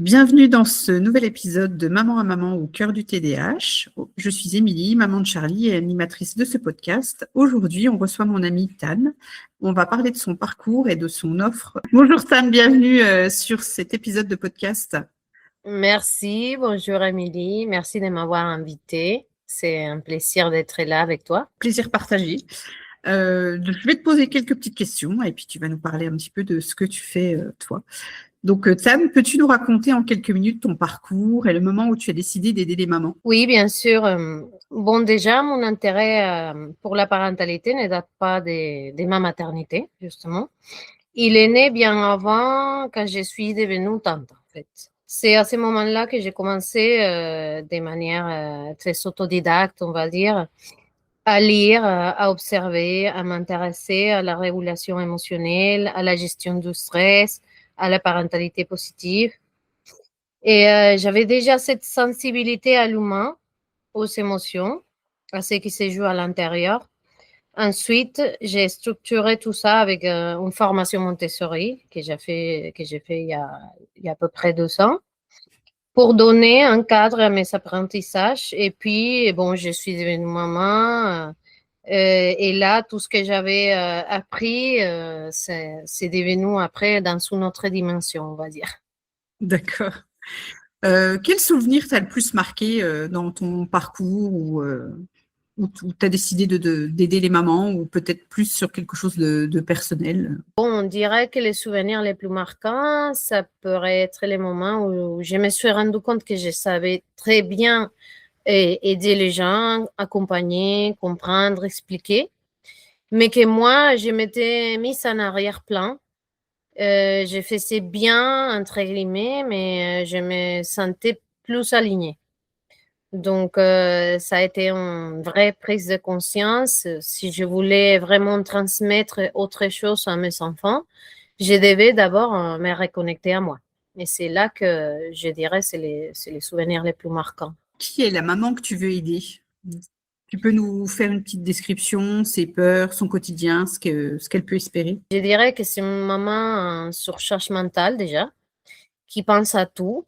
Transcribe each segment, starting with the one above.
Bienvenue dans ce nouvel épisode de Maman à Maman au cœur du TDAH. Je suis Émilie, maman de Charlie et animatrice de ce podcast. Aujourd'hui, on reçoit mon amie Tan. On va parler de son parcours et de son offre. Bonjour Tan, bienvenue sur cet épisode de podcast. Merci, bonjour Émilie, merci de m'avoir invitée. C'est un plaisir d'être là avec toi. Plaisir partagé. Je vais te poser quelques petites questions et puis tu vas nous parler un petit peu de ce que tu fais toi. Donc, Tam, peux-tu nous raconter en quelques minutes ton parcours et le moment où tu as décidé d'aider les mamans? Oui, bien sûr. Bon, déjà, mon intérêt pour la parentalité ne date pas de ma maternité, justement. Il est né bien avant, quand je suis devenue tante, en fait. C'est à ce moment-là que j'ai commencé de manière très autodidacte, on va dire, à lire, à observer, à m'intéresser à la régulation émotionnelle, à la gestion du stress, à la parentalité positive. Et j'avais déjà cette sensibilité à l'humain, aux émotions, à ce qui se joue à l'intérieur. Ensuite, j'ai structuré tout ça avec une formation Montessori que j'ai fait il y a à peu près 2 ans pour donner un cadre à mes apprentissages. Et puis, bon, je suis devenue maman. Et là, tout ce que j'avais appris, c'est devenu après dans une autre dimension, on va dire. D'accord. Quel souvenir t'a le plus marqué dans ton parcours où tu as décidé d'aider les mamans ou peut-être plus sur quelque chose de personnel? Bon, on dirait que les souvenirs les plus marquants, ça pourrait être les moments où je me suis rendu compte que je savais très bien aider les gens, accompagner, comprendre, expliquer, mais que moi, je m'étais mise en arrière-plan. Je faisais bien, entre guillemets, mais je me sentais plus alignée. Donc, ça a été une vraie prise de conscience. Si je voulais vraiment transmettre autre chose à mes enfants, je devais d'abord me reconnecter à moi. Et c'est là que je dirais c'est les souvenirs les plus marquants. Qui est la maman que tu veux aider? Tu peux nous faire une petite description, ses peurs, son quotidien, ce qu'elle peut espérer? Je dirais que c'est une maman en surcharge mentale déjà, qui pense à tout.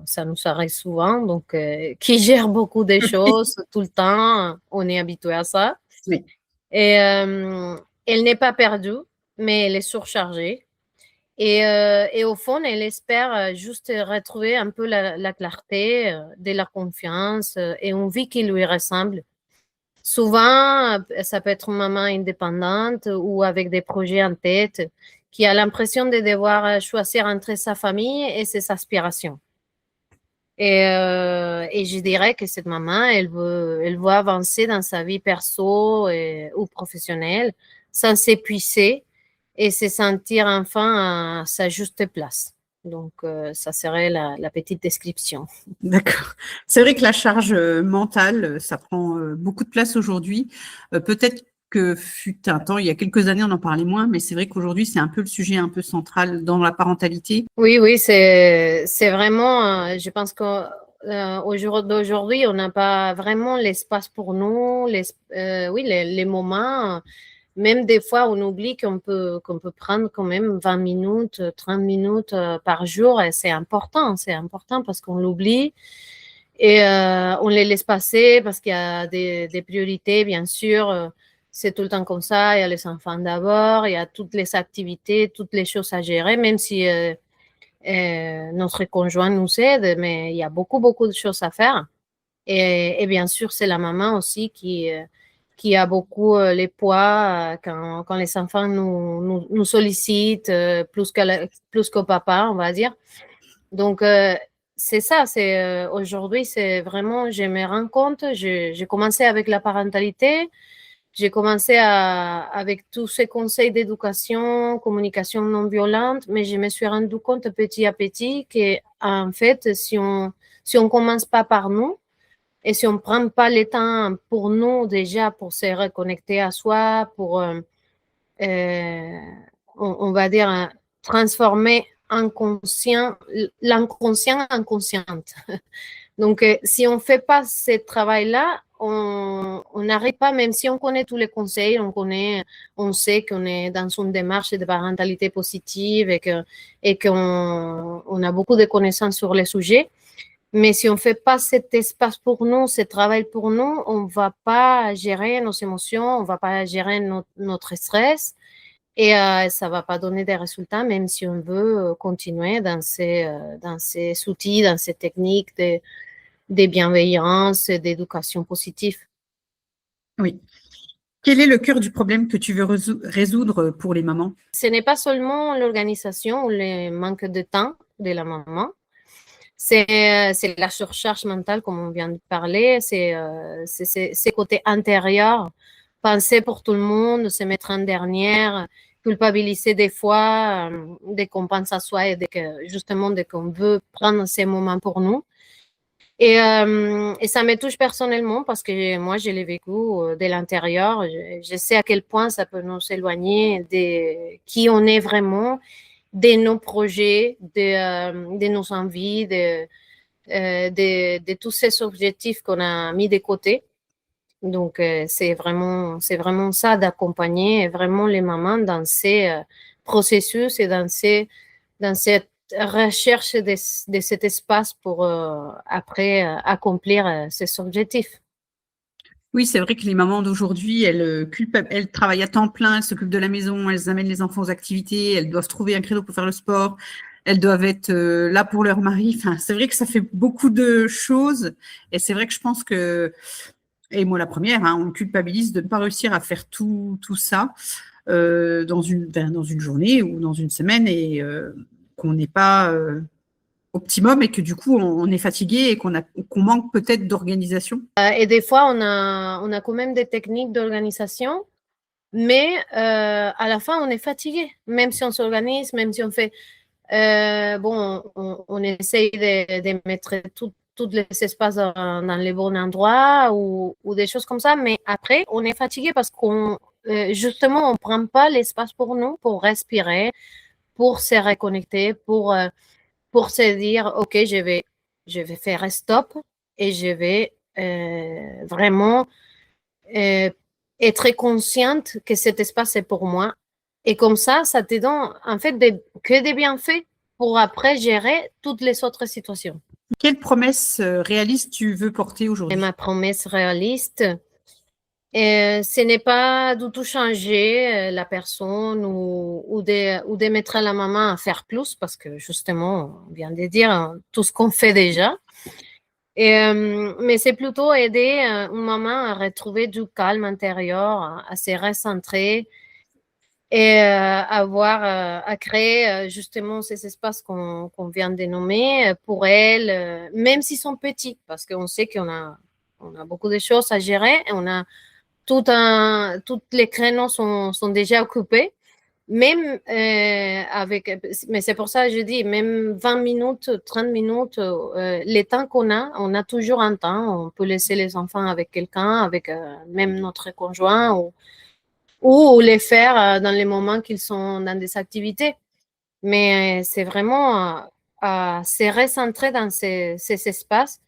Ça nous arrive souvent, donc qui gère beaucoup de choses tout le temps. On est habitué à ça. Oui. Et elle n'est pas perdue, mais elle est surchargée. Et au fond, elle espère juste retrouver un peu la clarté, de la confiance et une vie qui lui ressemble. Souvent, ça peut être une maman indépendante ou avec des projets en tête qui a l'impression de devoir choisir entre sa famille et ses aspirations. Et je dirais que cette maman, elle veut avancer dans sa vie perso ou professionnelle sans s'épuiser et se sentir enfin à sa juste place. Donc, ça serait la petite description. D'accord. C'est vrai que la charge mentale, ça prend beaucoup de place aujourd'hui. Peut-être que fut un temps, il y a quelques années, on en parlait moins, mais c'est vrai qu'aujourd'hui, c'est un peu le sujet un peu central dans la parentalité. Oui, c'est vraiment, je pense qu'au jour d'aujourd'hui, on n'a pas vraiment l'espace pour nous, oui, les moments, même des fois, on oublie qu'on peut prendre quand même 20 minutes, 30 minutes par jour, et c'est important parce qu'on l'oublie et on les laisse passer parce qu'il y a des priorités, bien sûr. C'est tout le temps comme ça, il y a les enfants d'abord, il y a toutes les activités, toutes les choses à gérer, même si notre conjoint nous aide, mais il y a beaucoup de choses à faire. Et bien sûr, c'est la maman aussi qui a beaucoup les poids quand les enfants nous sollicitent plus qu'au papa, on va dire. Donc, c'est ça, aujourd'hui, c'est vraiment, je me rends compte, j'ai commencé avec la parentalité, j'ai commencé avec tous ces conseils d'éducation, communication non violente, mais je me suis rendu compte petit à petit que, en fait, si on commence pas par nous et si on prend pas le temps pour nous déjà pour se reconnecter à soi, pour, euh, on va dire, transformer l'inconscient en consciente. Donc, si on fait pas ce travail-là, on n'arrive pas, même si on connaît tous les conseils, on sait qu'on est dans une démarche de parentalité positive et qu'on a beaucoup de connaissances sur les sujets. Mais si on ne fait pas cet espace pour nous, ce travail pour nous, on ne va pas gérer nos émotions, on ne va pas gérer notre stress et ça ne va pas donner des résultats, même si on veut continuer dans ces outils, dans ces techniques de bienveillance, d'éducation positive. Oui. Quel est le cœur du problème que tu veux résoudre pour les mamans? Ce n'est pas seulement l'organisation ou le manque de temps de la maman. C'est la surcharge mentale, comme on vient de parler. C'est ces côtés intérieurs, penser pour tout le monde, se mettre en dernière, culpabiliser des fois, dès qu'on pense à soi et justement dès qu'on veut prendre ces moments pour nous. Et ça me touche personnellement parce que moi, je l'ai vécu de l'intérieur. Je sais à quel point ça peut nous éloigner de qui on est vraiment, de nos projets, de nos envies, de tous ces objectifs qu'on a mis de côté. Donc, c'est vraiment ça, d'accompagner vraiment les mamans dans ces processus et dans cette recherche de cet espace pour après accomplir ces objectifs. Oui, c'est vrai que les mamans d'aujourd'hui, elles travaillent à temps plein, elles s'occupent de la maison, elles amènent les enfants aux activités, elles doivent trouver un créneau pour faire le sport, elles doivent être là pour leur mari. Enfin, c'est vrai que ça fait beaucoup de choses et c'est vrai que je pense que, et moi la première, hein, on culpabilise de ne pas réussir à faire tout ça dans une journée ou dans une semaine et qu'on n'est pas optimum et que du coup on est fatigué et qu'on manque peut-être d'organisation. Et des fois, on a quand même des techniques d'organisation, mais à la fin, on est fatigué, même si on s'organise, même si on fait. On essaye de mettre tous les espaces dans les bons endroits ou des choses comme ça, mais après, on est fatigué parce qu'on justement, on ne prend pas l'espace pour nous, pour respirer, pour se reconnecter, pour se dire, OK, je vais faire stop et je vais vraiment être consciente que cet espace est pour moi. Et comme ça te donne en fait que des bienfaits pour après gérer toutes les autres situations. Quelle promesse réaliste tu veux porter aujourd'hui? Et ma promesse réaliste, ce n'est pas du tout changer la personne ou de mettre la maman à faire plus parce que justement, on vient de dire tout ce qu'on fait déjà. Mais c'est plutôt aider une maman à retrouver du calme intérieur, à se recentrer et à créer justement ces espaces qu'on vient de nommer pour elles, même s'ils sont petits, parce qu'on sait on a beaucoup de choses à gérer. Et on a tous les créneaux sont déjà occupés. Même mais c'est pour ça que je dis, même 20 minutes, 30 minutes, les temps qu'on a, on a toujours un temps. On peut laisser les enfants avec quelqu'un, avec même notre conjoint ou les faire dans les moments qu'ils sont dans des activités. Mais c'est vraiment à se recentrer dans ces espaces.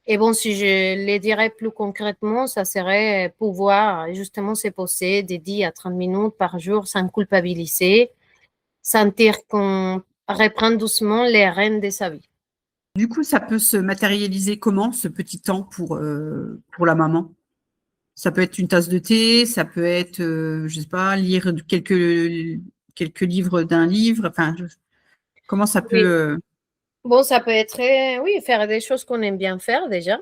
Et bon, si je les dirais plus concrètement, ça serait pouvoir justement se poser des 10 à 30 minutes par jour sans culpabiliser, sentir qu'on reprend doucement les rênes de sa vie. Du coup, ça peut se matérialiser comment, ce petit temps pour la maman? Ça peut être une tasse de thé, ça peut être, je sais pas, lire quelques livres d'un livre. Enfin, comment ça peut... Oui. Bon, ça peut être, oui, faire des choses qu'on aime bien faire déjà.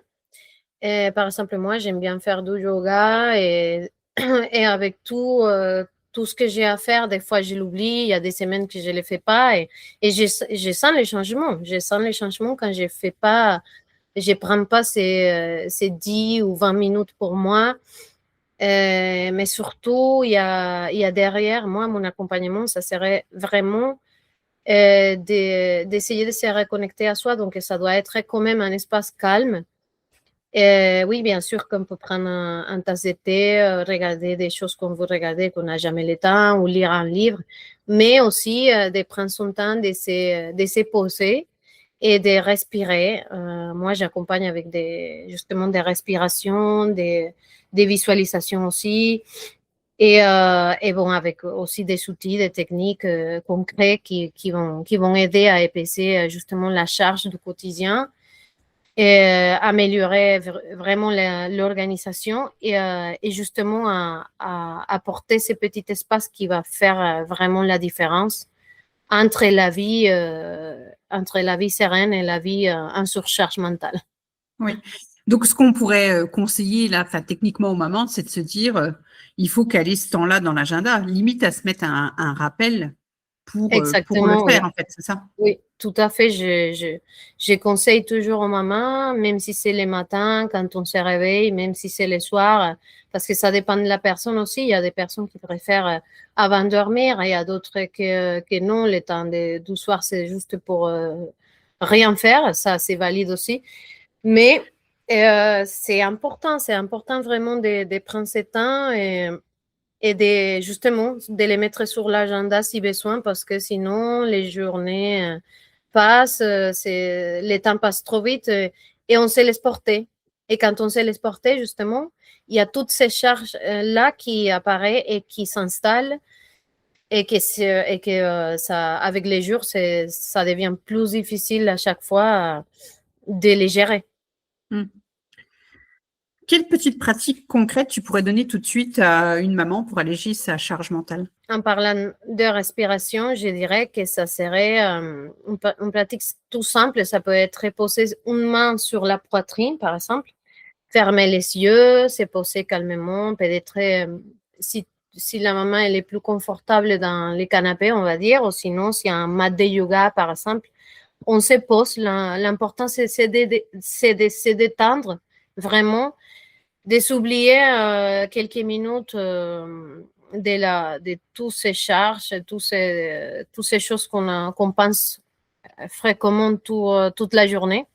Par exemple, moi, j'aime bien faire du yoga et avec tout ce que j'ai à faire, des fois, je l'oublie. Il y a des semaines que je ne le fais pas et je sens les changements. Je sens les changements quand je fais pas, je prends pas ces 10 ou 20 minutes pour moi. Mais surtout, il y a derrière moi, mon accompagnement, ça serait vraiment d'essayer de se reconnecter à soi. Donc, ça doit être quand même un espace calme. Oui, bien sûr qu'on peut prendre un tasse de thé, regarder des choses qu'on veut regarder, qu'on n'a jamais le temps, ou lire un livre, mais aussi de prendre son temps de se poser et de respirer. Moi, j'accompagne avec justement des respirations, des visualisations aussi. Et bon, avec aussi des outils, des techniques concrètes qui vont aider à épaisser justement la charge du quotidien et améliorer vraiment l'organisation et justement à apporter ces petits espaces qui va faire vraiment la différence entre la vie sereine et la vie en surcharge mentale. Oui. Donc, ce qu'on pourrait conseiller là, enfin, techniquement aux mamans, c'est de se dire, il faut caler ce temps-là dans l'agenda, limite à se mettre un rappel pour le Exactement, oui. faire, en fait, c'est ça? Oui, tout à fait. Je conseille toujours aux mamans, même si c'est les matins, quand on se réveille, même si c'est le soir, parce que ça dépend de la personne aussi. Il y a des personnes qui préfèrent avant de dormir, et il y a d'autres que non, le temps du soir, c'est juste pour rien faire. Ça, c'est valide aussi. Mais c'est important vraiment de prendre ce temps et justement de les mettre sur l'agenda si besoin, parce que sinon les journées passent, le temps passe trop vite et on se laisse porter. Et quand on se laisse porter, justement, il y a toutes ces charges là qui apparaissent et qui s'installent et que ça, avec les jours, ça devient plus difficile à chaque fois de les gérer. Hmm. Quelle petite pratique concrète tu pourrais donner tout de suite à une maman pour alléger sa charge mentale? En parlant de respiration, je dirais que ça serait une pratique tout simple. Ça peut être poser une main sur la poitrine, par exemple, fermer les yeux, se poser calmement, peut-être si la maman elle est plus confortable dans les canapés, on va dire, ou sinon, s'il y a un mat de yoga, par exemple, on se pose. L'important, c'est de se détendre vraiment, de s'oublier quelques minutes de toutes ces charges, toutes ces choses qu'on pense fréquemment toute la journée,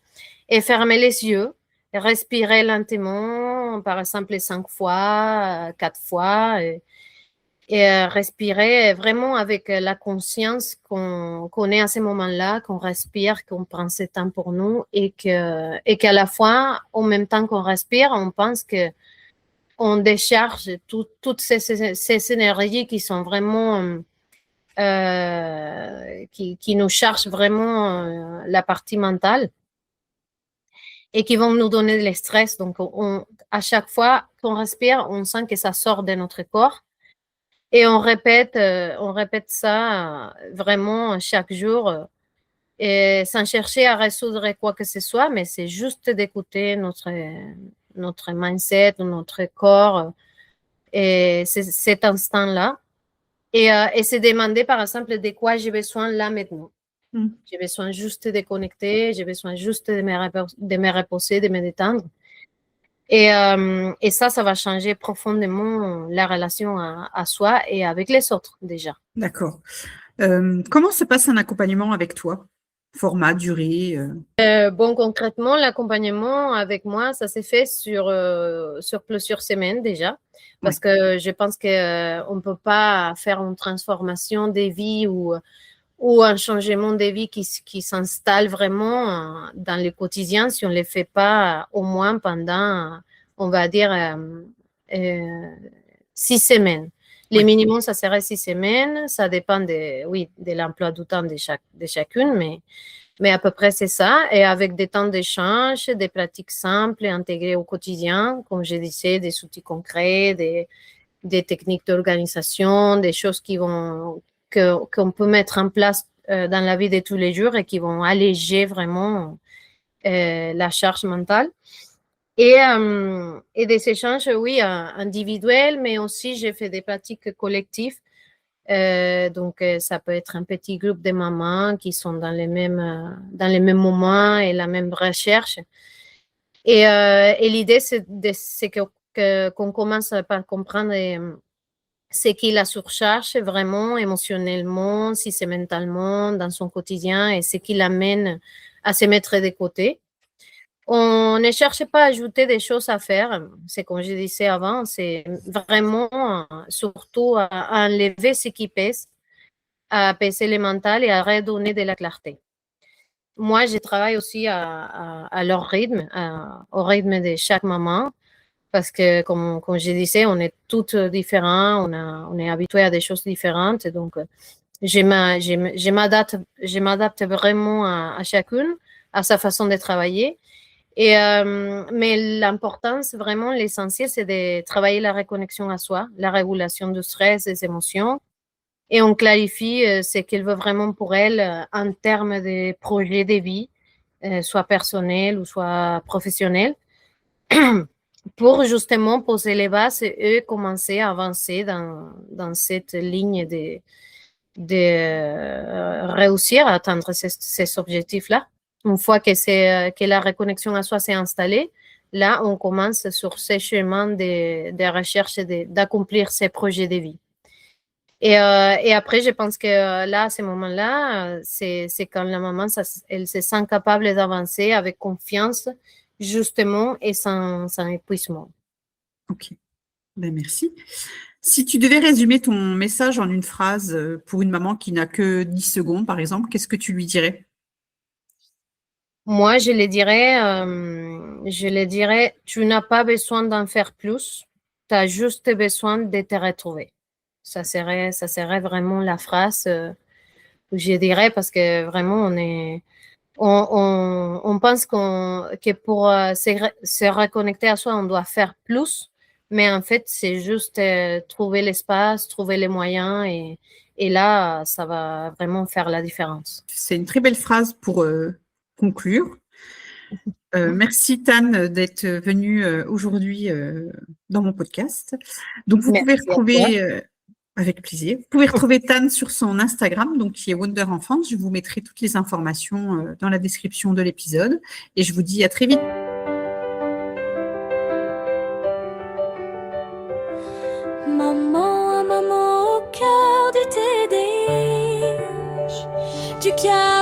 et fermer les yeux, et respirer lentement, par exemple 5 fois, 4 fois, et respirer vraiment avec la conscience qu'on est à ce moment-là, qu'on respire, qu'on prend ce temps pour nous et qu'à la fois, en même temps qu'on respire, on pense que on décharge toutes ces énergies qui sont vraiment, qui nous chargent vraiment la partie mentale et qui vont nous donner le stress. Donc, à chaque fois qu'on respire, on sent que ça sort de notre corps. Et on répète ça vraiment chaque jour et sans chercher à résoudre quoi que ce soit, mais c'est juste d'écouter notre mindset, notre corps et cet instant-là. Et se demander, par exemple, de quoi j'ai besoin là maintenant. J'ai besoin juste de connecter, j'ai besoin juste de me reposer, de me détendre. Et ça va changer profondément la relation à soi et avec les autres déjà. D'accord. Comment se passe un accompagnement avec toi? Format, durée Bon, concrètement, l'accompagnement avec moi, ça s'est fait sur plusieurs semaines déjà, parce que je pense qu'on ne peut pas faire une transformation des vies ou un changement de vie qui s'installe vraiment dans le quotidien si on ne le fait pas au moins pendant, on va dire, 6 semaines. Les minimums, ça serait 6 semaines. Ça dépend de l'emploi du temps de chacune, mais à peu près c'est ça. Et avec des temps d'échange, des pratiques simples et intégrées au quotidien, comme je disais, des outils concrets, des techniques d'organisation, des choses qu'on peut mettre en place dans la vie de tous les jours et qui vont alléger vraiment la charge mentale. Et des échanges, oui, individuels, mais aussi j'ai fait des pratiques collectives. Donc, ça peut être un petit groupe de mamans qui sont dans les mêmes moments et la même recherche. Et l'idée, c'est qu'on commence par comprendre ce qui la surcharge vraiment émotionnellement, si c'est mentalement, dans son quotidien, et ce qui l'amène à se mettre de côté. On ne cherche pas à ajouter des choses à faire, c'est comme je disais avant, c'est vraiment surtout à enlever ce qui pèse, à apaiser le mental et à redonner de la clarté. moi, je travaille aussi à leur rythme, au rythme de chaque maman, parce que, comme je disais, on est toutes différentes, on est habitué à des choses différentes. Donc, je m'adapte vraiment à chacune, à sa façon de travailler. Mais l'importance, vraiment, l'essentiel, c'est de travailler la reconnexion à soi, la régulation du stress, des émotions. Et on clarifie ce qu'elle veut vraiment pour elle en termes de projet de vie, soit personnel ou soit professionnel, pour justement poser les bases et commencer à avancer dans cette ligne de réussir à atteindre ces objectifs-là. Une fois que la reconnexion à soi s'est installée, là, on commence sur ces chemins de recherche d'accomplir ces projets de vie. Et après, je pense que là, à ce moment-là, c'est quand la maman, elle se sent capable d'avancer avec confiance, justement, et sans épuisement. Ok, ben, merci. Si tu devais résumer ton message en une phrase pour une maman qui n'a que 10 secondes, par exemple, qu'est-ce que tu lui dirais? Moi, je le dirais, tu n'as pas besoin d'en faire plus, tu as juste besoin de te retrouver. Ça serait vraiment la phrase que je dirais parce que vraiment, on pense que pour se reconnecter à soi, on doit faire plus, mais en fait, c'est juste trouver l'espace, trouver les moyens et là, ça va vraiment faire la différence. C'est une très belle phrase pour conclure. Merci Tan d'être venue aujourd'hui dans mon podcast. Donc vous pouvez Merci à toi. retrouver, avec plaisir, vous pouvez retrouver Tan sur son Instagram, donc qui est Wonder Enfance. Je vous mettrai toutes les informations dans la description de l'épisode et je vous dis à très vite. Maman, maman au cœur du TDAH, du cœur